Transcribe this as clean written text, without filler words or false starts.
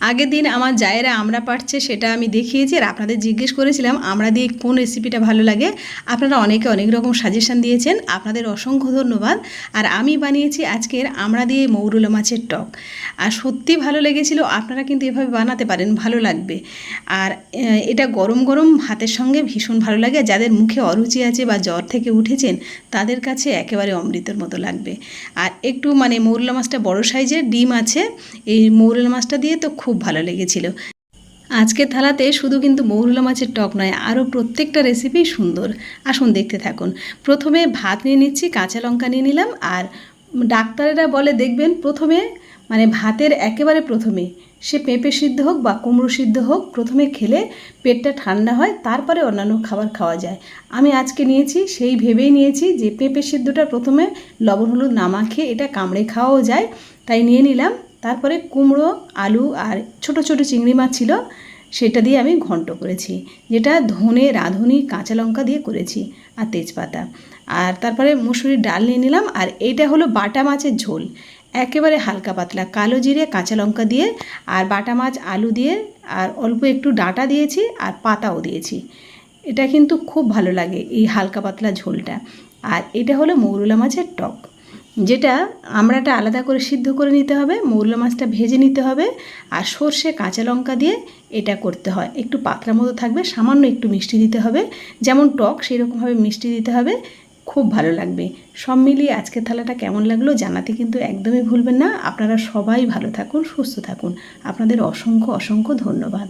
আগের দিন আমার জায়েরা আমড়া পাড়ছে সেটা আমি দেখিয়েছি, আর আপনাদের জিজ্ঞেস করেছিলাম আমড়া দিয়ে কোন রেসিপিটা ভালো লাগে। আপনারা অনেকে অনেক রকম সাজেশান দিয়েছেন, আপনাদের অসংখ্য ধন্যবাদ। আর আমি বানিয়েছি আজকের আমড়া দিয়ে মৌরলা মাছের টক, আর সত্যি ভালো লেগেছিল। আপনারা কিন্তু এভাবে বানাতে পারেন, ভালো লাগবে। আর এটা গরম গরম ভাতের সঙ্গে ভীষণ ভালো লাগে। যাদের মুখে অরুচি আছে বা জ্বর থেকে উঠেছেন তাদের কাছে একেবারে অমৃতের মতো লাগবে। আর একটু মৌরলা মাছটা বড় সাইজের ডিম আছে, এই মৌরলা মাছটা দিয়ে তো খুব ভালো লেগেছিল। আজকের থালাতে শুধু কিন্তু মৌরলা মাছের টক নয়, আরও প্রত্যেকটা রেসিপি সুন্দর। আসুন দেখতে থাকুন। প্রথমে ভাত নিয়ে নিচ্ছি, কাঁচা লঙ্কা নিয়ে নিলাম। আর ডাক্তারেরা বলে দেখবেন প্রথমে ভাতের একেবারে প্রথমে সে পেঁপে সিদ্ধ হোক বা কুমড়ো সিদ্ধ হোক, প্রথমে খেলে পেটটা ঠান্ডা হয়, তারপরে অন্যান্য খাবার খাওয়া যায়। আমি আজকে নিয়েছি, সেই ভেবেই নিয়েছি যে পেঁপে সিদ্ধটা প্রথমে লবণ হলুদ না মাখিয়ে এটা কামড়ে খাওয়াও যায়, তাই নিয়ে নিলাম। তারপরে কুমড়ো, আলু আর ছোট ছোট চিংড়ি মাছ ছিল, সেটা দিয়ে আমি ঘন্ট করেছি, যেটা ধনে, রাঁধুনি, কাঁচা লঙ্কা দিয়ে করেছি আর তেজপাতা। আর তারপরে মুসুরির ডাল নিয়ে নিলাম। আর এইটা হলো বাটা মাছের ঝোল, একেবারে হালকা পাতলা, কালো জিরে, কাঁচা লঙ্কা দিয়ে আর বাটা মাছ, আলু দিয়ে আর অল্প একটু ডাঁটা দিয়েছি আর পাতাও দিয়েছি। এটা কিন্তু খুব ভালো লাগে এই হালকা পাতলা ঝোলটা। আর এটা হলো মৌরলা মাছের টক, যেটা আমড়াটা আলাদা করে সিদ্ধ করে নিতে হবে, মৌরলা মাছটা ভেজে নিতে হবে, আর সর্ষে, কাঁচা লঙ্কা দিয়ে এটা করতে হয়। একটু পাতলা মতো থাকবে, সামান্য একটু মিষ্টি দিতে হবে, যেমন টক সেই রকমভাবে মিষ্টি দিতে হবে, খুব ভালো লাগবে। সব মিলিয়ে আজকের থালাটা কেমন লাগলো জানাতে কিন্তু একদমই ভুলবেন না। আপনারা সবাই ভালো থাকুন, সুস্থ থাকুন। আপনাদের অসংখ্য অসংখ্য ধন্যবাদ।